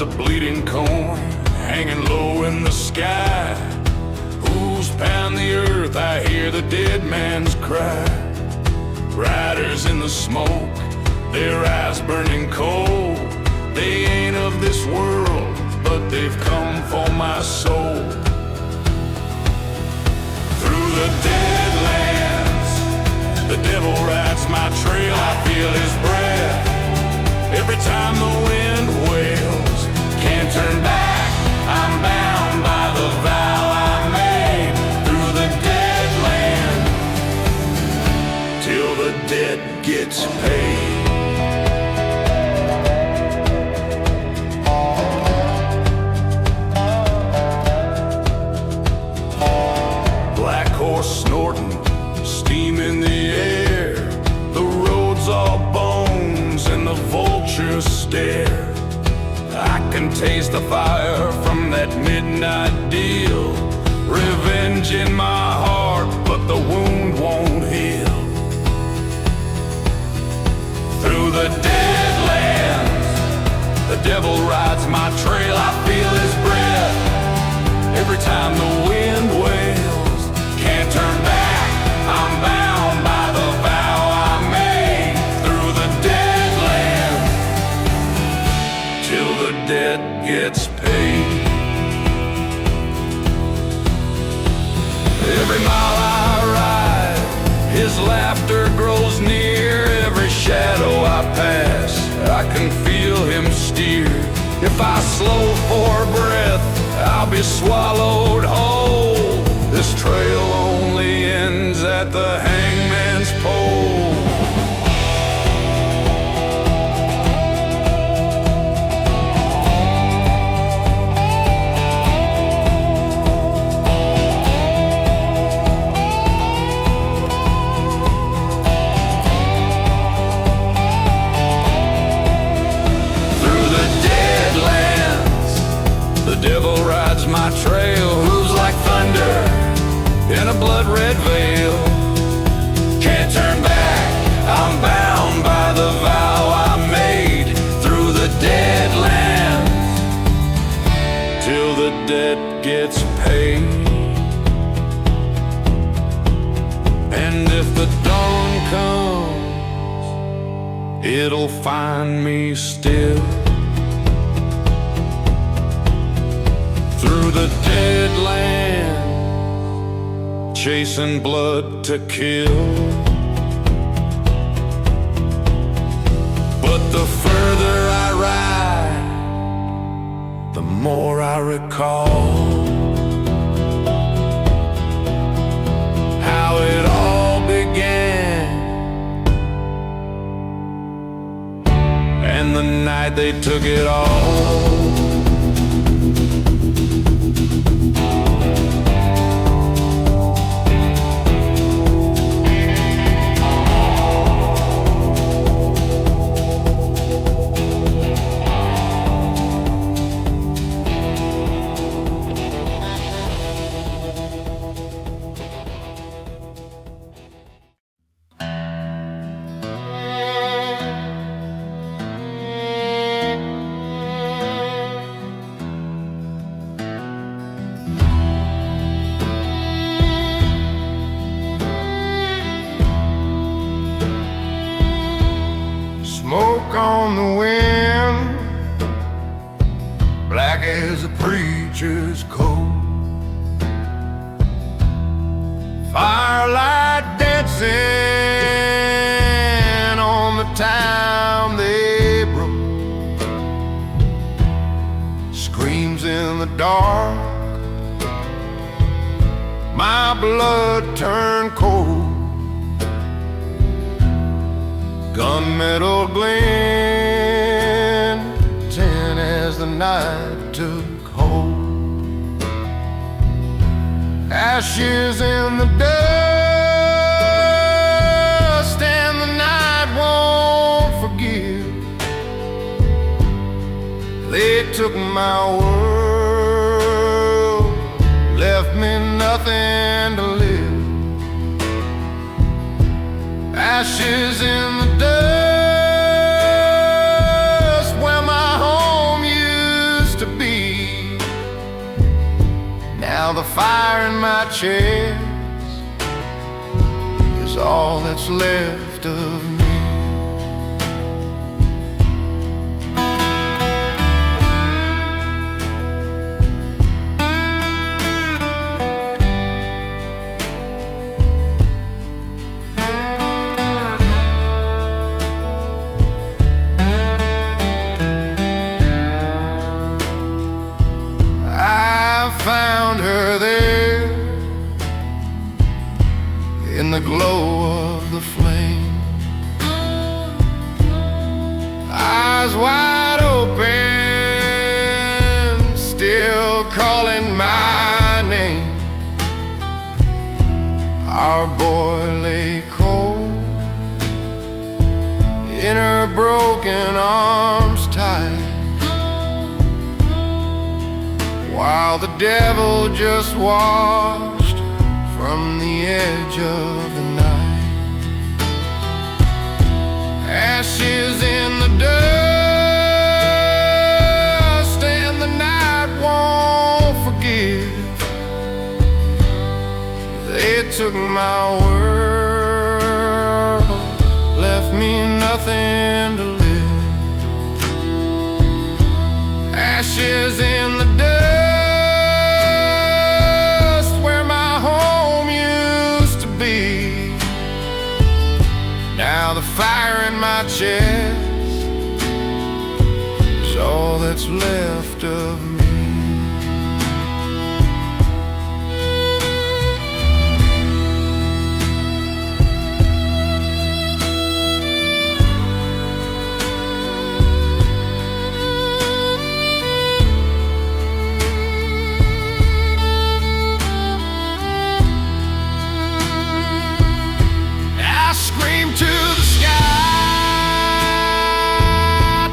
a bleeding coin hanging low in the sky. Who's pound the earth? I hear the dead man's cry. Riders in the smoke, their eyes burning cold. They ain't of this world, but they've come for my soul. Through the deadlands, the devil rides my trail. I feel his breath every time the wind wails. Can't turn back, I'm bound by the vow I made. Through the deadland, till the dead gets paid. Black horse snorting, steam in the air. The road's all bones and the vultures stare. I can taste the fire from that midnight deal. Revenge in my heart, but the wound won't heal. Through the deadlands, the devil rides my trail. I feel his breath every time the wind wails. Can't turn back, I'm bound by the vow I made. Through the deadlands, till the dead gets paid. Every mile I ride, his laughter grows near. Every shadow I pass, I can feel him steer. If I slow for breath, I'll be swallowed whole. This trail only ends at the hangman's pole. The devil rides my trail. Who's like thunder in a blood-red veil? Can't turn back, I'm bound by the vow I made. Through the deadlands, till the dead gets paid. And if the dawn comes, it'll find me still. Through the deadlands, chasing blood to kill. But the further I ride, the more I recall how it all began, and the night they took it all. Smoke on the wind, black as a preacher's coat. Firelight dancing on the time they broke. Screams in the dark, my blood turned cold. Gunmetal glinting as the night took hold. Ashes in the dust and the night won't forgive. They took my world, left me nothing to live. Ashes in the dust where my home used Now the fire in my chest is all that's left of me. Found her there in the glow of the flame, eyes wide open, still calling my name. Our boy lay cold in her broken arms tight, while the devil just watched from the edge of the night. Ashes in the dust and the night won't forgive. They took my world, left me nothing to live. Ashes in the dust, now the fire in my chest is all that's left of me. I scream to the sky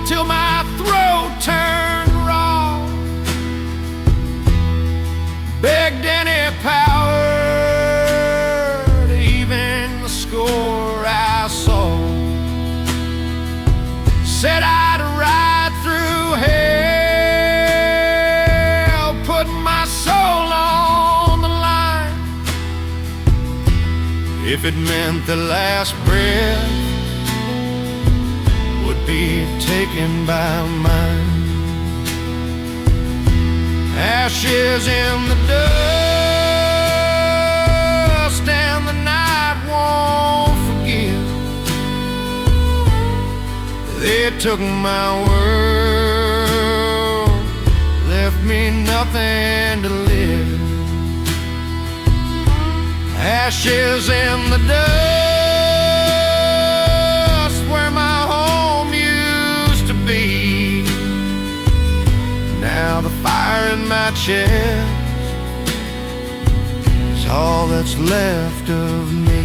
till my throat turned raw, begged any power to even the score I saw, said I'd ride through hell, putting my soul on the line, if it meant the last breath would be taken by mine. Ashes in the dust and the night won't forgive. They took my world, left me nothing to live. Ashes in the dust where my home used to be. Now the fire in my chest is all that's left of me.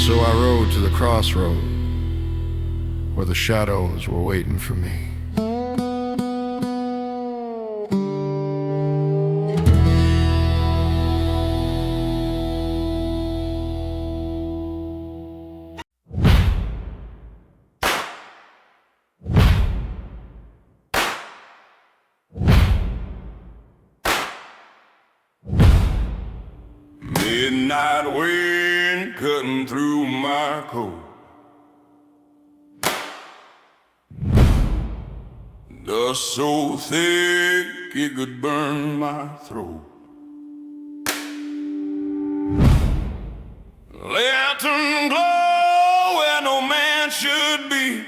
So I rode to the crossroads where the shadows were waiting for me. Midnight wind cutting through my coat, dust so thick it could burn my throat. Lantern glow where no man should be,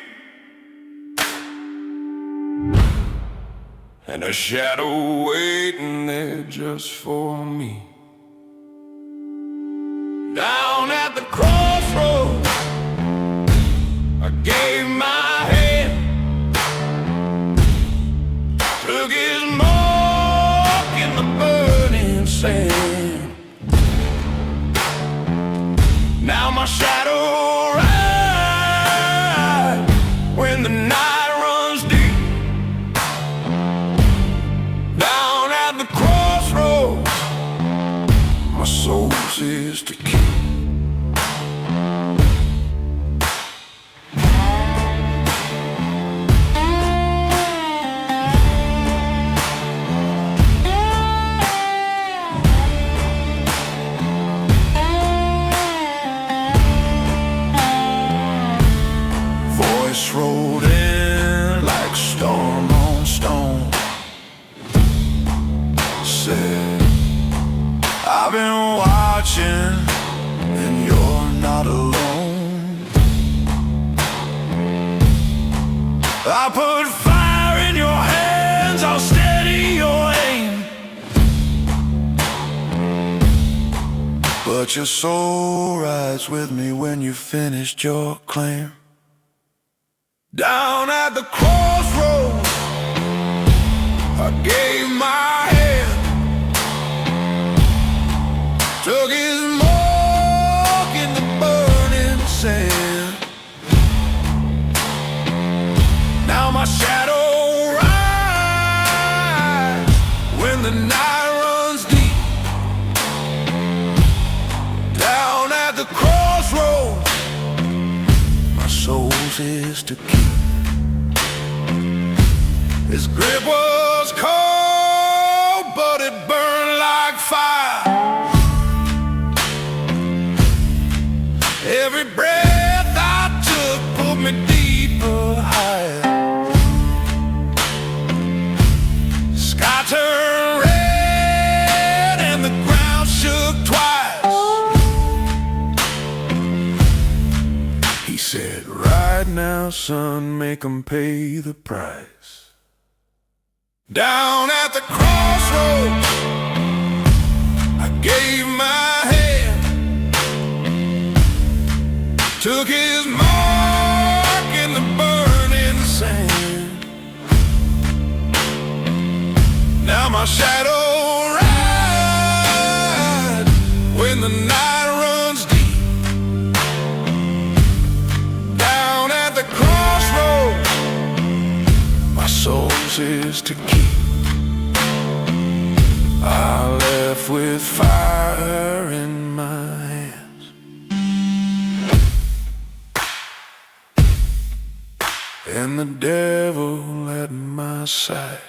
and a shadow waiting there just for me. Down at the crossroads, I gave my hand, took his mark in the burning sand. Now my shadow rides when the night runs deep. Down at the crossroads, my soul says to keep. this road in like storm on stone. Said, I've been watching and you're not alone. I put fire in your hands, I'll steady your aim. But your soul rides with me when you finished your claim. Down at the crossroads, I gave my hand, took his mark in the burning sand. Now my shadow rides when the night runs deep. Down at the crossroads, my soul's is to keep. His grip was cold, but it burned like fire. Every breath I took put me deeper, higher. Sky turned red and the ground shook twice. He said, right now, son, make 'em pay the price. Down at the crossroads, I gave my hand, took his mark in the burning sand. Now my shadow rides when the night runs deep. Down at the crossroads, my soul's is to keep. I left with fire in my hands and the devil at my side.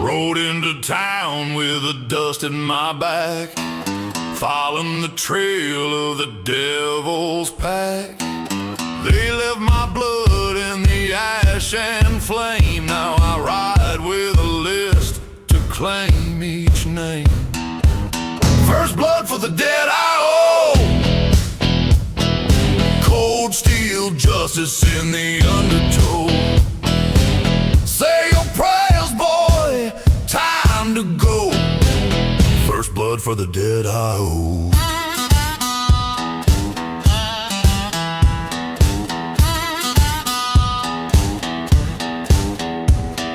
Rode into town with the dust in my back, following the trail of the devil's pack. They left my blood in the ash and flame. Now I ride with a list to claim each name. First blood for the dead I owe, cold steel justice in the undertow. Say your prayers, boy, time to go. First blood for the dead I owe.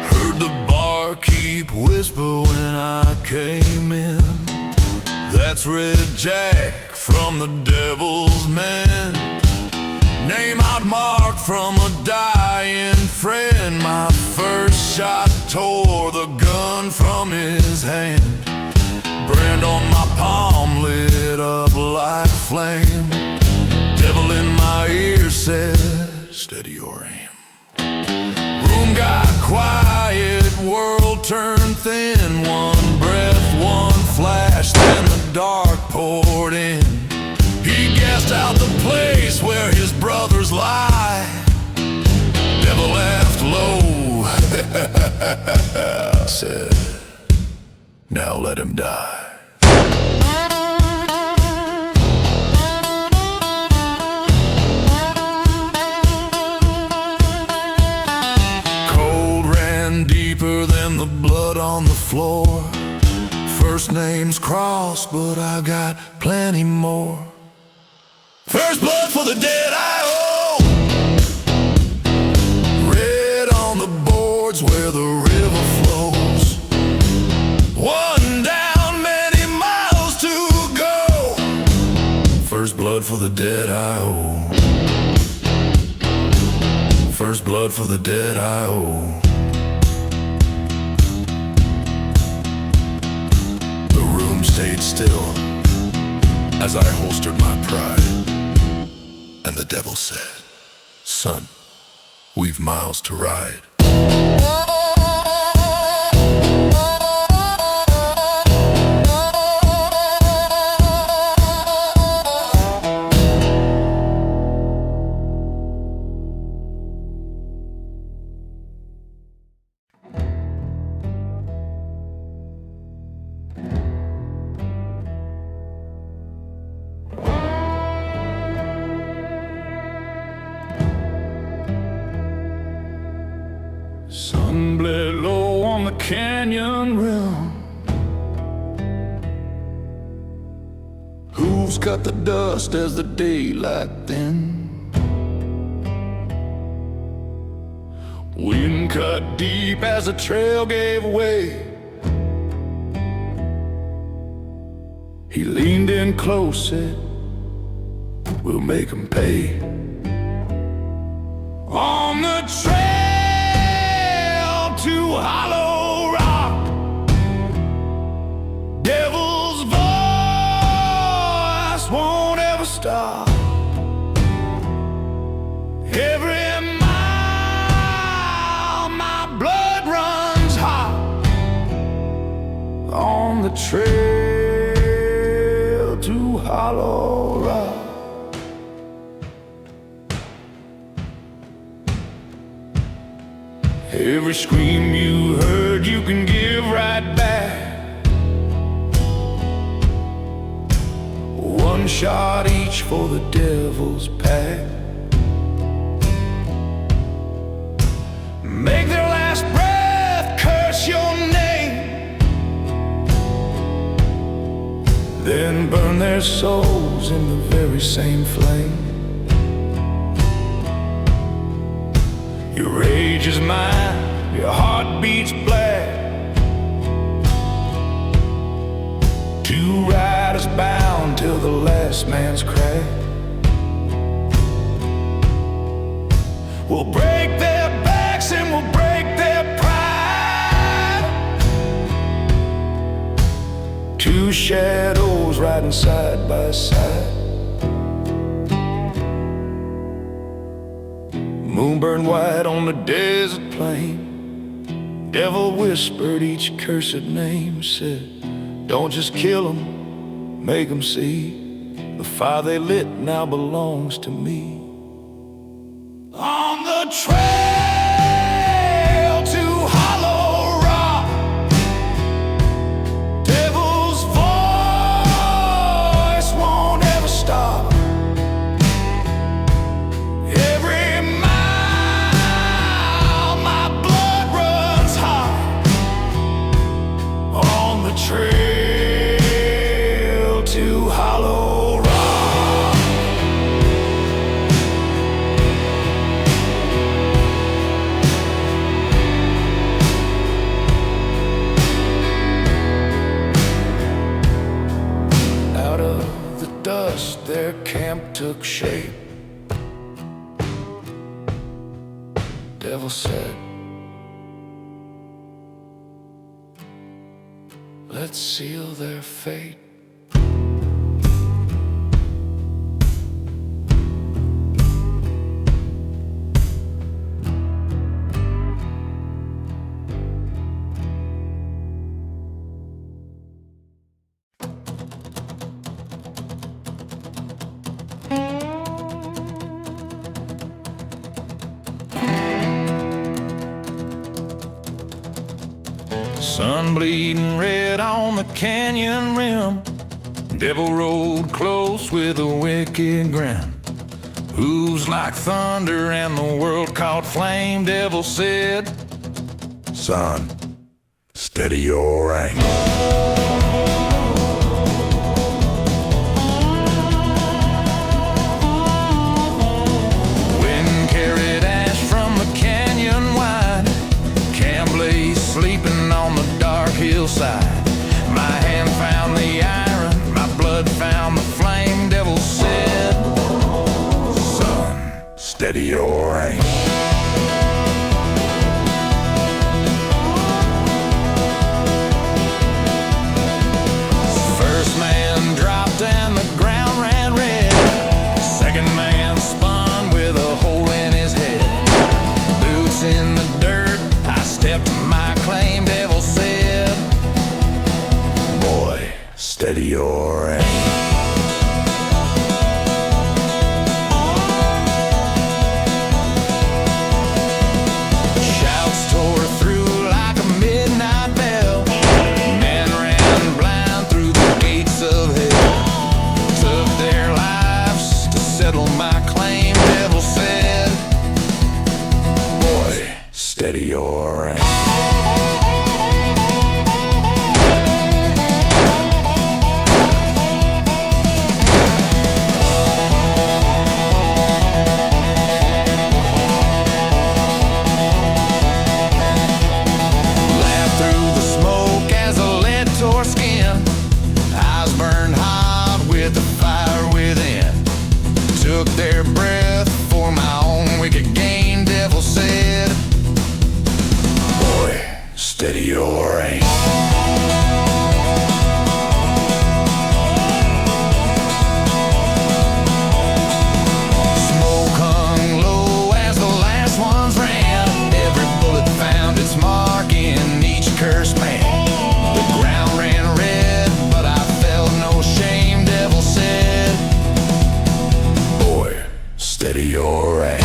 Heard the barkeep whisper when I came in, that's Red Jack from the Devil's Men. Name I'd marked from a dying friend. My first shot tore the gun from his hand. Brand on my palm lit up like flame. Devil in my ear said, steady your aim. Room got quiet, world turned thin. One breath, one flash, then the dark poured in. He gassed out the place where his brothers lie. Devil laughed low, said, now let him die. floor. First name's Cross, but I got plenty more. First blood for the dead I owe. Red on the boards where the river flows. One down, many miles to go. First blood for the dead I owe. First blood for the dead I owe. The room stayed still as I holstered my pride. And the devil said, "Son, we've miles to ride." Sun bled low on the canyon rim. Hooves cut the dust as the daylight thinned. Wind cut deep as the trail gave way. He leaned in close, said, "We'll make 'em pay." On the trail to Hollow Rock, devil's voice won't ever stop. Every mile my blood runs hot. On the trail to Hollow Rock. Every scream you heard, you can give right back. One shot each for the devil's pack. Make their last breath curse your name, then burn their souls in the very same flame. Your rage is mine, your heart beats black. Two riders bound till the last man's crack. We'll break their backs and we'll break their pride. Two shadows riding side by side. Moon burned white on the desert plain. Devil whispered each cursed name, said, "Don't just kill 'em, make 'em see. The fire they lit now belongs to me." On the trail to Hollow Rock, devil's voice won't ever stop. Trail to Hollow Rock. Out of the dust their camp took shape. Devil said, "Let's seal their fate." Sun bleeding red on the canyon rim. Devil rode close with a wicked grin. Hooves like thunder and the world caught flame. Devil said, "Son, steady your aim. Sleeping on the dark hillside, my hand found the iron, my blood found the flame. Devil said, son, steady your aim. First man dropped and the ground ran red. Second man spun with a hole in his head. Boots in the dirt, I stepped to my claim. Devil said, boy, steady your aim. Shouts tore through like a midnight bell. Men ran blind through the gates of hell. Took their lives to settle my claim. Devil said, boy, steady your aim. Took their breath for my own wicked gain. Devil said, boy, steady your aim. Smoke hung low as the last ones ran. Every bullet found its mark in each cursed man. The ground ran red, but I felt no shame. Devil said, steady your aim.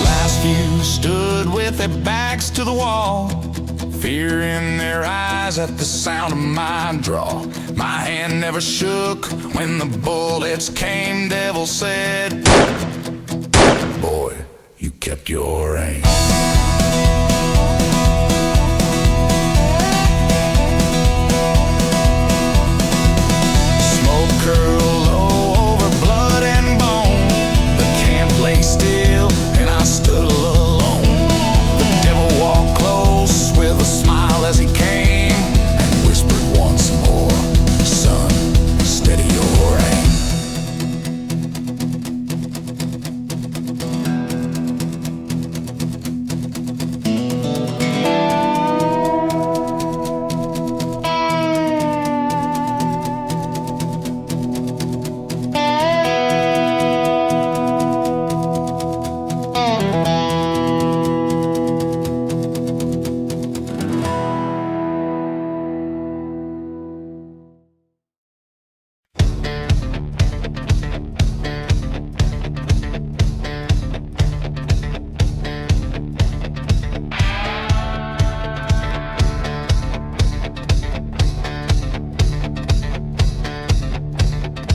Last few stood with their backs to the wall, fear in their eyes at the sound of my draw. My hand never shook when the bullets came. Devil said, boy, you kept your aim. Smoke curled low over blood and bone. The camp lay still and I stood alone. The devil walked close with a smile as he came and whispered once more, son, steady your aim.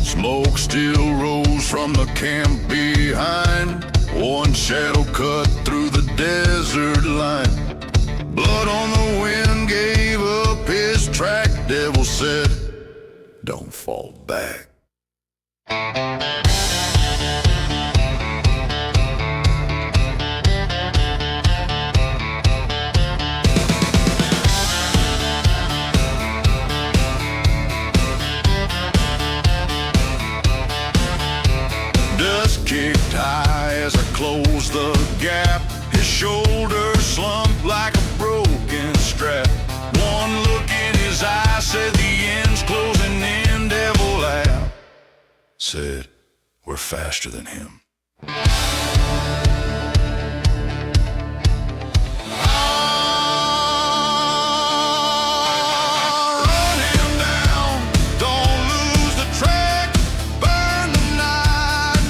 Smoke still rose from the camp behind. One shadow cut through the desert line. Blood on the wind gave up his track. Devil said, don't fall back. Dust kicked high as I closed the gap. His shoulders slumped like a broken strap. One look in his eye said the end's closing in. Devil laughed, said, we're faster than him. Run him down, don't lose the track. Burn the night,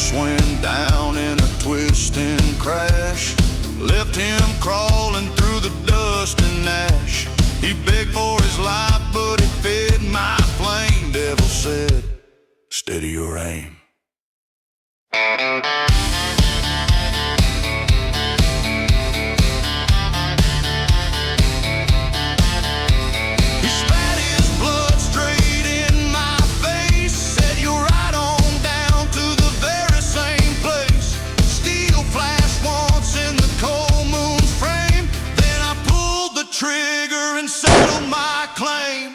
horse went down in a twisting crash, left him crawling through the dust and ash. He begged for his life, but it fed my flame. Devil said, steady your aim. He spat his blood straight in my face, said you're right on down to the very same place. Steel flashed once in the cold moon's frame, then I pulled the trigger and settled my claim.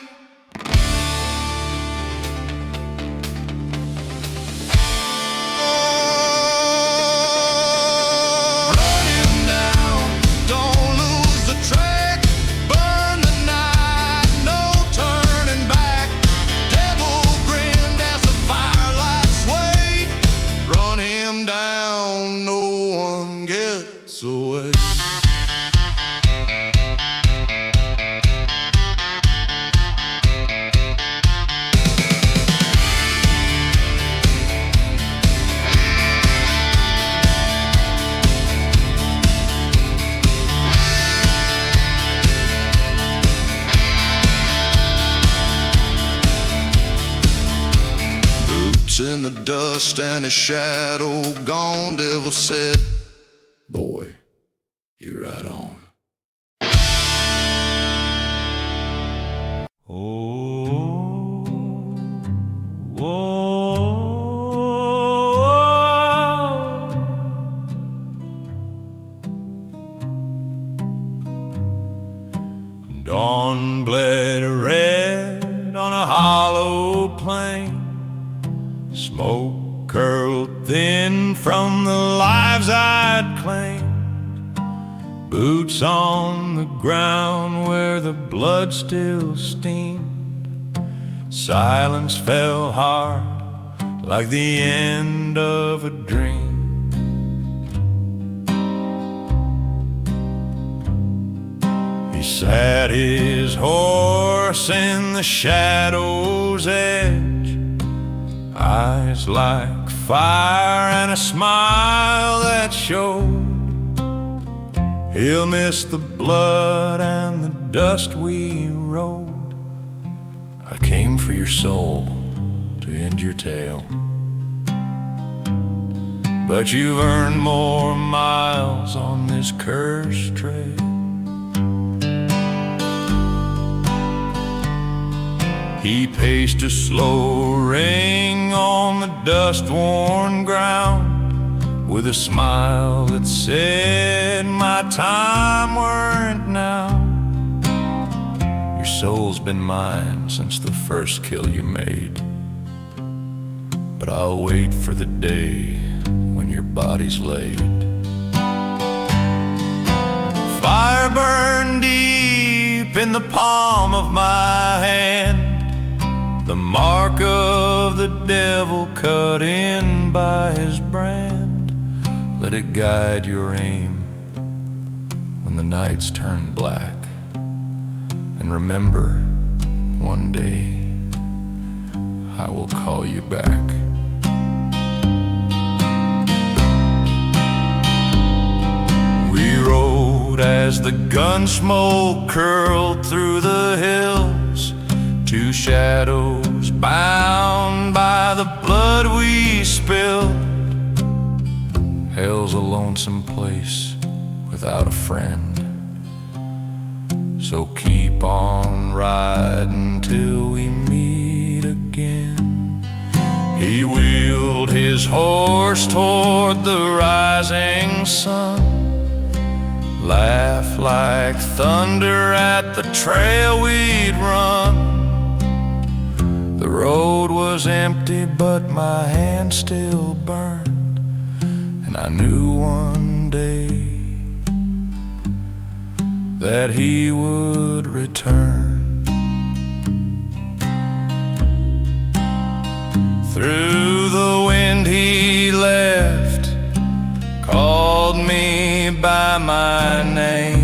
In the dust and his shadow gone, devil said, boy, you're right on. Oh, oh, dawn bled red on a hollow plain. Smoke curled thin from the lives I'd claimed. Boots on the ground where the blood still steamed. Silence fell hard like the end of a dream. He sat his horse in the shadow's edge, eyes like fire and a smile that showed he'll miss the blood and the dust we rode. I came for your soul to end your tale, but you've earned more miles on this cursed trail. He paced a slow ring on the dust-worn ground with a smile that said my time weren't now. Your soul's been mine since the first kill you made, but I'll wait for the day when your body's laid. Fire burned deep in the palm of my hand, the mark of the devil cut in by his brand. Let it guide your aim when the nights turn black. And remember, one day I will call you back. We rode as the gun smoke curled through the hills, two shadows bound by the blood we spilled. Hell's a lonesome place without a friend, so keep on riding till we meet again. He wheeled his horse toward the rising sun, laughed like thunder at the trail we'd run. The road was empty, but my hand still burned, and I knew one day that he would return. Through the wind he left, called me by my name.